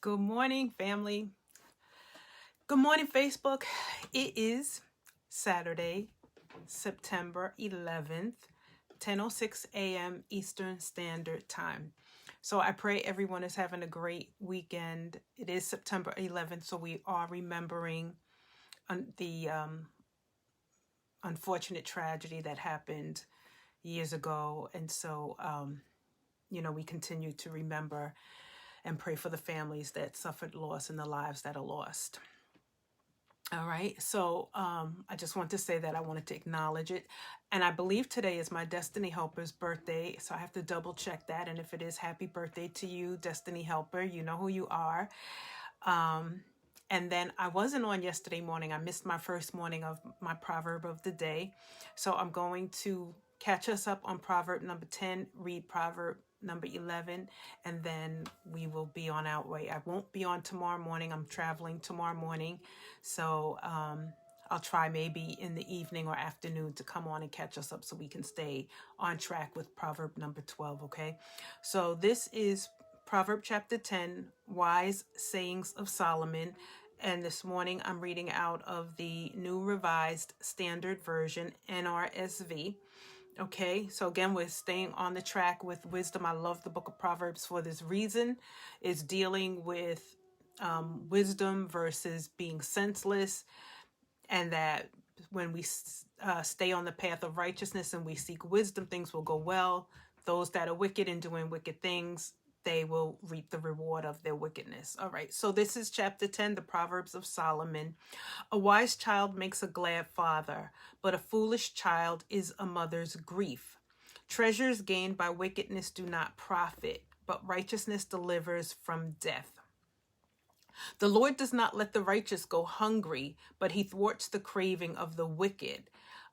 Good morning, family. Good morning, Facebook. It is Saturday, September 11th, 10:06 a.m. Eastern Standard Time. So I pray everyone is having a great weekend. It is September 11th, so we are remembering the unfortunate tragedy that happened years ago. And so, we continue to remember and pray for the families that suffered loss and the lives that are lost. All right. So I just want to say that I wanted to acknowledge it. And I believe today is my Destiny Helper's birthday. So I have to double check that. And if it is, happy birthday to you, Destiny Helper. You know who you are. And then I wasn't on yesterday morning. I missed my first morning of my proverb of the day. So I'm going to catch us up on proverb number 10, read proverb number 11, and then we will be on our way. I won't be on tomorrow morning. I'm traveling tomorrow morning. So I'll try maybe in the evening or afternoon to come on and catch us up so we can stay on track with proverb number 12, okay? So this is Proverbs chapter 10, Wise Sayings of Solomon. And this morning I'm reading out of the New Revised Standard Version, NRSV. Okay, so again, we're staying on the track with wisdom. I love the book of Proverbs for this reason. It's dealing with wisdom versus being senseless, and that when we stay on the path of righteousness and we seek wisdom, things will go well. Those that are wicked and doing wicked things, they will reap the reward of their wickedness. All right, so this is chapter 10, the Proverbs of Solomon. A wise child makes a glad father, but a foolish child is a mother's grief. Treasures gained by wickedness do not profit, but righteousness delivers from death. The Lord does not let the righteous go hungry, but he thwarts the craving of the wicked.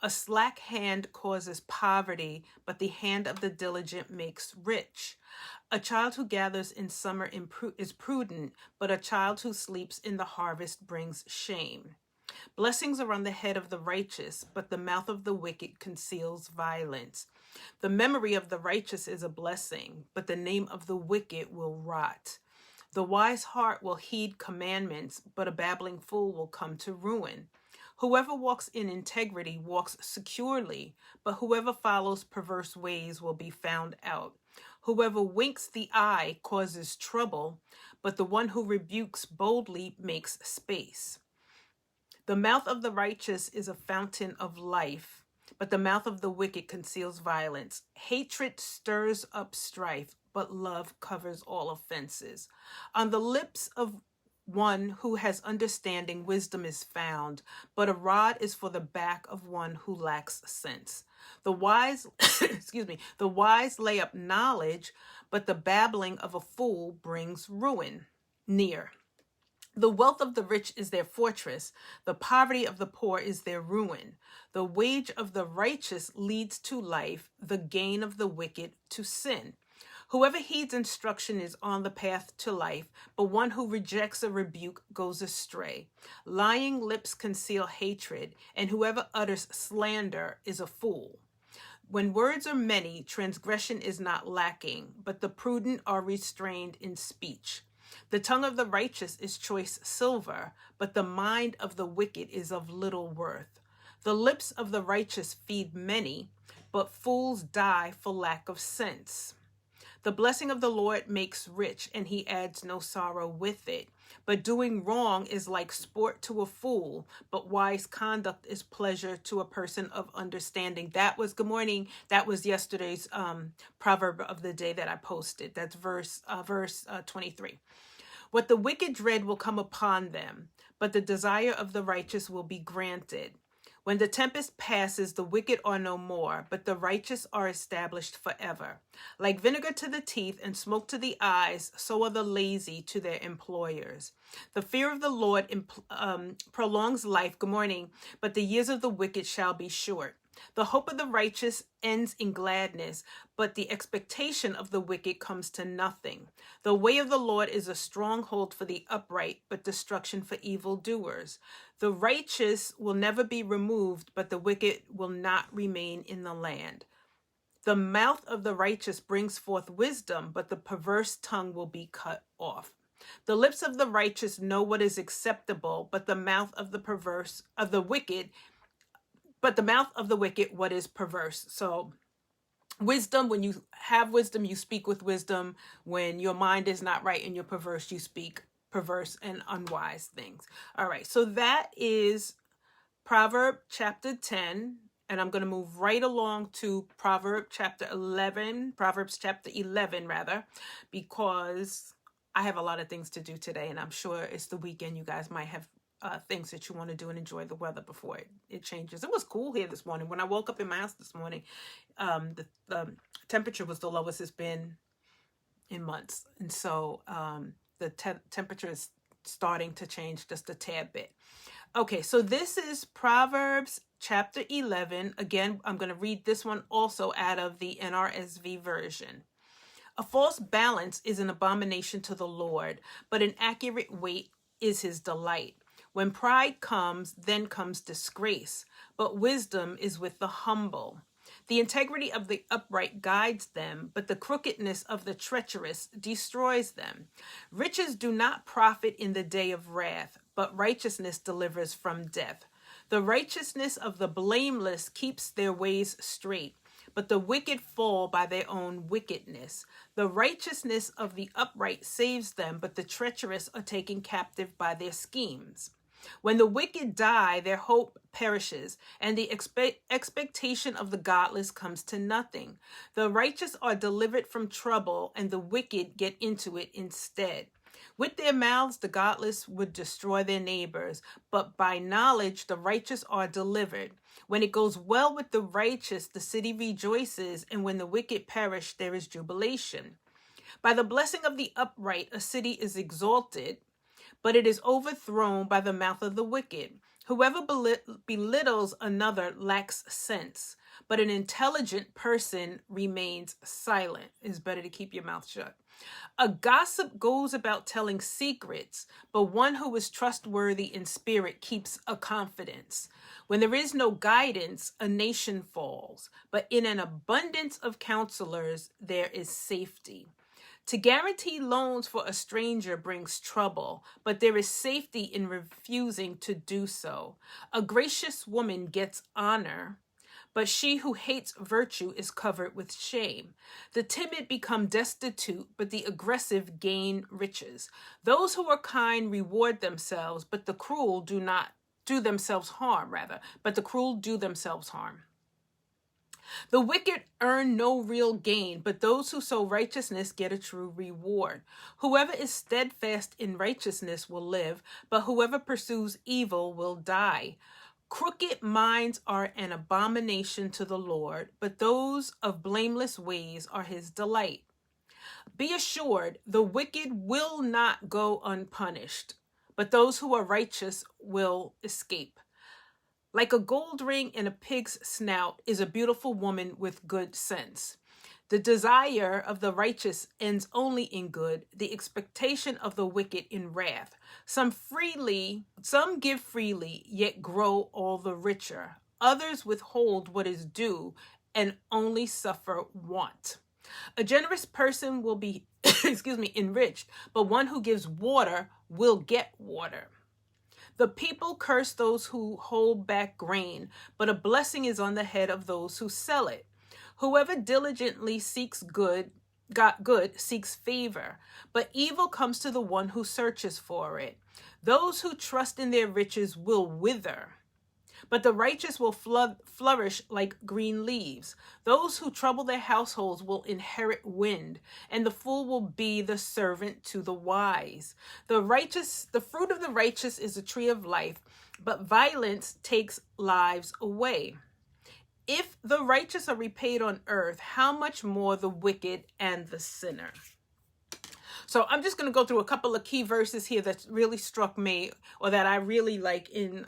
A slack hand causes poverty, but the hand of the diligent makes rich. A child who gathers in summer is prudent, but a child who sleeps in the harvest brings shame. Blessings are on the head of the righteous, but the mouth of the wicked conceals violence. The memory of the righteous is a blessing, but the name of the wicked will rot. The wise heart will heed commandments, but a babbling fool will come to ruin. Whoever walks in integrity walks securely, but whoever follows perverse ways will be found out. Whoever winks the eye causes trouble, but the one who rebukes boldly makes space. The mouth of the righteous is a fountain of life, but the mouth of the wicked conceals violence. Hatred stirs up strife, but love covers all offenses. On the lips of one who has understanding, wisdom is found, but a rod is for the back of one who lacks sense. The wise, the wise lay up knowledge, but the babbling of a fool brings ruin near. The wealth of the rich is their fortress. The poverty of the poor is their ruin. The wage of the righteous leads to life, the gain of the wicked to sin. Whoever heeds instruction is on the path to life, but one who rejects a rebuke goes astray. Lying lips conceal hatred, and whoever utters slander is a fool. When words are many, transgression is not lacking, but the prudent are restrained in speech. The tongue of the righteous is choice silver, but the mind of the wicked is of little worth. The lips of the righteous feed many, but fools die for lack of sense. The blessing of the Lord makes rich, and he adds no sorrow with it. But doing wrong is like sport to a fool, but wise conduct is pleasure to a person of understanding. That was, good morning, that was yesterday's proverb of the day that I posted. That's verse 23. What the wicked dread will come upon them, but the desire of the righteous will be granted. When the tempest passes, the wicked are no more, but the righteous are established forever. Like vinegar to the teeth and smoke to the eyes, so are the lazy to their employers. The fear of the Lord prolongs life, good morning, but the years of the wicked shall be short. The hope of the righteous ends in gladness, but the expectation of the wicked comes to nothing. The way of the Lord is a stronghold for the upright, but destruction for evildoers. The righteous will never be removed, but the wicked will not remain in the land. The mouth of the righteous brings forth wisdom, but the perverse tongue will be cut off. The lips of the righteous know what is acceptable, but the mouth of the wicked, what is perverse. So wisdom, when you have wisdom, you speak with wisdom. When your mind is not right and you're perverse, you speak perverse and unwise things. All right, so that is Proverbs chapter 10, and I'm going to move right along to Proverbs chapter 11, rather, because I have a lot of things to do today, and I'm sure it's the weekend. You guys might have things that you want to do and enjoy the weather before it changes. It was cool here this morning. When I woke up in my house this morning, the temperature was the lowest it's been in months. And so the temperature is starting to change just a tad bit. Okay, so this is Proverbs chapter 11. Again, I'm going to read this one also out of the NRSV version. A false balance is an abomination to the Lord, but an accurate weight is his delight. When pride comes, then comes disgrace, but wisdom is with the humble. The integrity of the upright guides them, but the crookedness of the treacherous destroys them. Riches do not profit in the day of wrath, but righteousness delivers from death. The righteousness of the blameless keeps their ways straight, but the wicked fall by their own wickedness. The righteousness of the upright saves them, but the treacherous are taken captive by their schemes. When the wicked die, their hope perishes, and the expectation of the godless comes to nothing. The righteous are delivered from trouble, and the wicked get into it instead. With their mouths, the godless would destroy their neighbors, but by knowledge, the righteous are delivered. When it goes well with the righteous, the city rejoices, and when the wicked perish, there is jubilation. By the blessing of the upright, a city is exalted, but it is overthrown by the mouth of the wicked. Whoever belittles another lacks sense, but an intelligent person remains silent. It's better to keep your mouth shut. A gossip goes about telling secrets, but one who is trustworthy in spirit keeps a confidence. When there is no guidance, a nation falls, but in an abundance of counselors, there is safety. To guarantee loans for a stranger brings trouble, but there is safety in refusing to do so. A gracious woman gets honor, but she who hates virtue is covered with shame. The timid become destitute, but the aggressive gain riches. Those who are kind reward themselves, but the cruel do themselves harm. The wicked earn no real gain, but those who sow righteousness get a true reward. Whoever is steadfast in righteousness will live, but whoever pursues evil will die. Crooked minds are an abomination to the Lord, but those of blameless ways are his delight. Be assured, the wicked will not go unpunished, but those who are righteous will escape. Like a gold ring in a pig's snout is a beautiful woman with good sense. The desire of the righteous ends only in good, the expectation of the wicked in wrath. Some give freely, yet grow all the richer. Others withhold what is due and only suffer want. A generous person will be, enriched, but one who gives water will get water. The people curse those who hold back grain, but a blessing is on the head of those who sell it. Whoever diligently seeks good seeks favor, but evil comes to the one who searches for it. Those who trust in their riches will wither, but the righteous will flourish like green leaves. Those who trouble their households will inherit wind, and the fool will be the servant to the wise. The fruit of the righteous is a tree of life, but violence takes lives away. If the righteous are repaid on earth, how much more the wicked and the sinner? So I'm just going to go through a couple of key verses here that really struck me, or that I really like in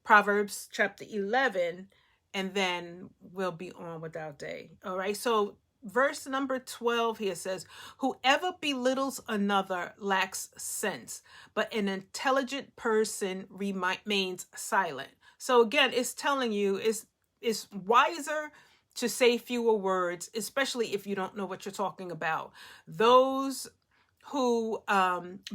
Proverbs chapter 11, and then we'll be on with our day. All right. So verse number 12 here says, whoever belittles another lacks sense, but an intelligent person remains silent. So again, it's telling you it's wiser to say fewer words, especially if you don't know what you're talking about. Those who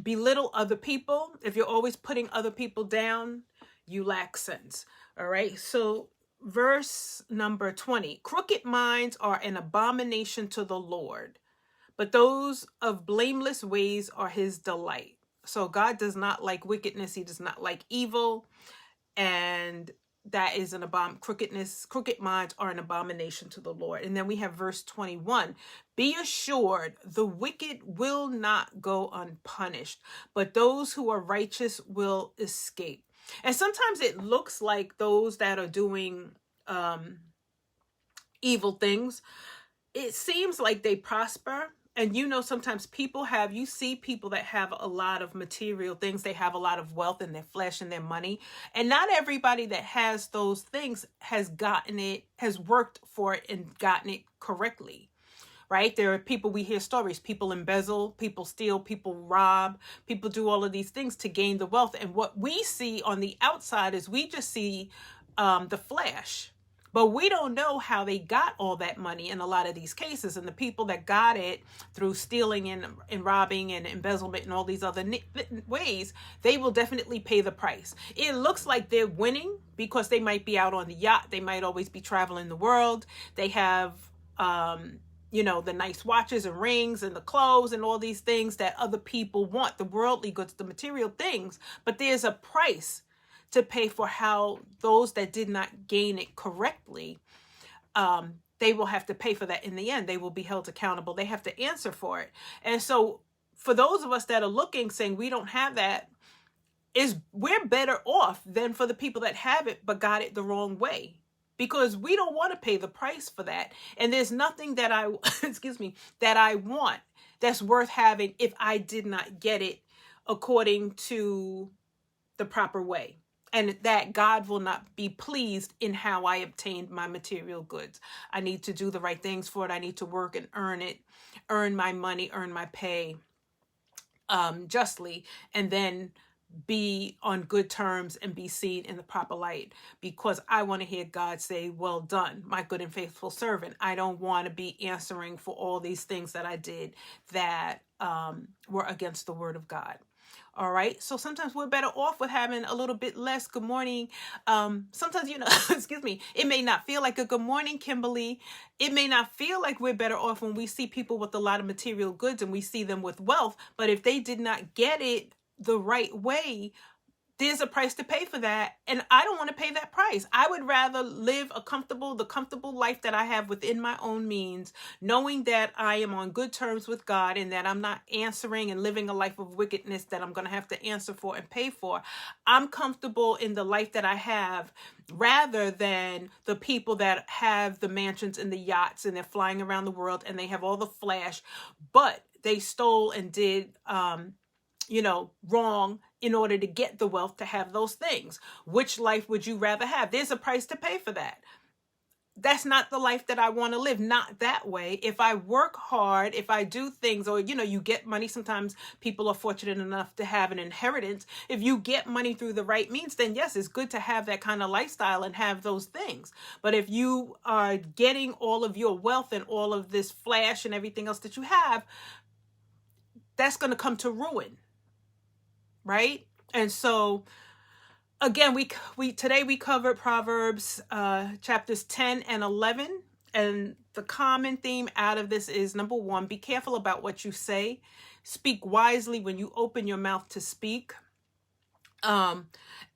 belittle other people, if you're always putting other people down, you lack sense. All right. So verse number 20, crooked minds are an abomination to the Lord, but those of blameless ways are his delight. So God does not like wickedness. He does not like evil. And that is crooked minds are an abomination to the Lord. And then we have verse 21. Be assured, the wicked will not go unpunished, but those who are righteous will escape. And sometimes it looks like those that are doing evil things, it seems like they prosper. And sometimes you see people that have a lot of material things. They have a lot of wealth in their flesh and their money. And not everybody that has those things has worked for it and gotten it correctly. Right? There are people, we hear stories, people embezzle, people steal, people rob, people do all of these things to gain the wealth. And what we see on the outside is we just see the flash. But we don't know how they got all that money in a lot of these cases. And the people that got it through stealing and robbing and embezzlement and all these other ways, they will definitely pay the price. It looks like they're winning because they might be out on the yacht. They might always be traveling the world. They have, the nice watches and rings and the clothes and all these things that other people want, the worldly goods, the material things. But there's a price to pay for how those that did not gain it correctly, they will have to pay for that in the end. They will be held accountable. They have to answer for it. And so for those of us that are looking, saying we don't have that, we're better off than for the people that have it but got it the wrong way. Because we don't want to pay the price for that. And there's nothing that that I want that's worth having if I did not get it according to the proper way. And that God will not be pleased in how I obtained my material goods. I need to do the right things for it. I need to work and earn my money, earn my pay justly, and then be on good terms and be seen in the proper light, because I want to hear God say, well done, my good and faithful servant. I don't want to be answering for all these things that I did that were against the word of God. All right. So sometimes we're better off with having a little bit less good morning. Sometimes, it may not feel like a good morning, Kimberly. It may not feel like we're better off when we see people with a lot of material goods and we see them with wealth. But if they did not get it the right way, there's a price to pay for that. And I don't want to pay that price. I would rather live the comfortable life that I have within my own means, knowing that I am on good terms with God and that I'm not answering and living a life of wickedness that I'm going to have to answer for and pay for. I'm comfortable in the life that I have rather than the people that have the mansions and the yachts and they're flying around the world and they have all the flash, but they stole and did, wrong in order to get the wealth to have those things. Which life would you rather have? There's a price to pay for that. That's not the life that I want to live. Not that way. If I work hard, if I do things, or, you get money. Sometimes people are fortunate enough to have an inheritance. If you get money through the right means, then yes, it's good to have that kind of lifestyle and have those things. But if you are getting all of your wealth and all of this flash and everything else that you have, that's going to come to ruin. Right? And so again, today we covered Proverbs chapters 10 and 11. And the common theme out of this is, number one, be careful about what you say. Speak wisely when you open your mouth to speak. And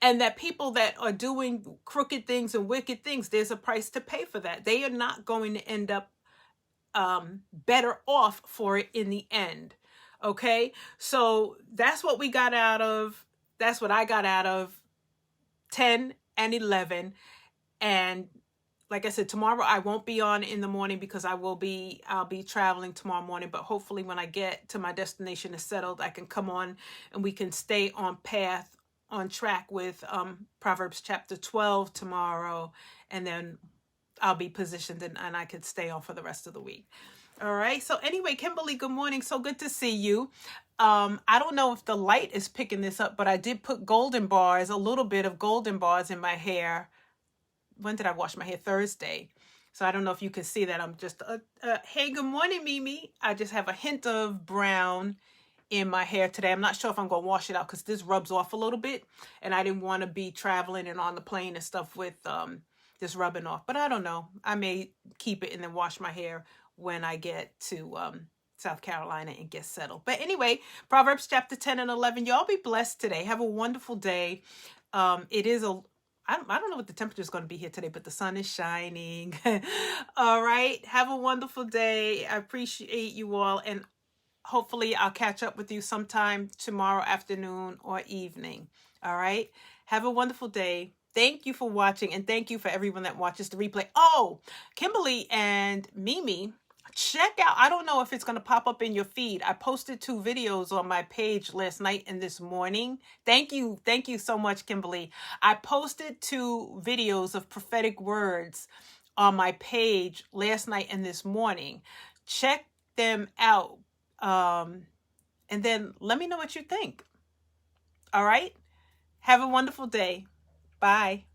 that people that are doing crooked things and wicked things, there's a price to pay for that. They are not going to end up better off for it in the end. Okay, so that's what I got out of 10 and 11. And like I said, tomorrow I won't be on in the morning because I'll be traveling tomorrow morning. But hopefully when I get to my destination is settled, I can come on and we can stay on track with Proverbs chapter 12 tomorrow. And then I'll be positioned and I could stay on for the rest of the week. All right. So anyway, Kimberly, good morning. So good to see you. I don't know if the light is picking this up, but I did put a little bit of golden bars in my hair. When did I wash my hair? Thursday. So I don't know if you can see that. I'm just, hey, good morning, Mimi. I just have a hint of brown in my hair today. I'm not sure if I'm going to wash it out because this rubs off a little bit, and I didn't want to be traveling and on the plane and stuff with this rubbing off. But I don't know. I may keep it and then wash my hair when I get to South Carolina and get settled. But anyway, Proverbs chapter 10 and 11. Y'all be blessed today. Have a wonderful day. It is I don't know what the temperature is going to be here today, but the sun is shining. All right. Have a wonderful day. I appreciate you all. And hopefully I'll catch up with you sometime tomorrow afternoon or evening. All right. Have a wonderful day. Thank you for watching, and thank you for everyone that watches the replay. Oh, Kimberly and Mimi, check out, I don't know if it's going to pop up in your feed. I posted 2 videos on my page last night and this morning. Thank you. Thank you so much, Kimberly. I posted 2 videos of prophetic words on my page last night and this morning. Check them out. And then let me know what you think. All right. Have a wonderful day. Bye.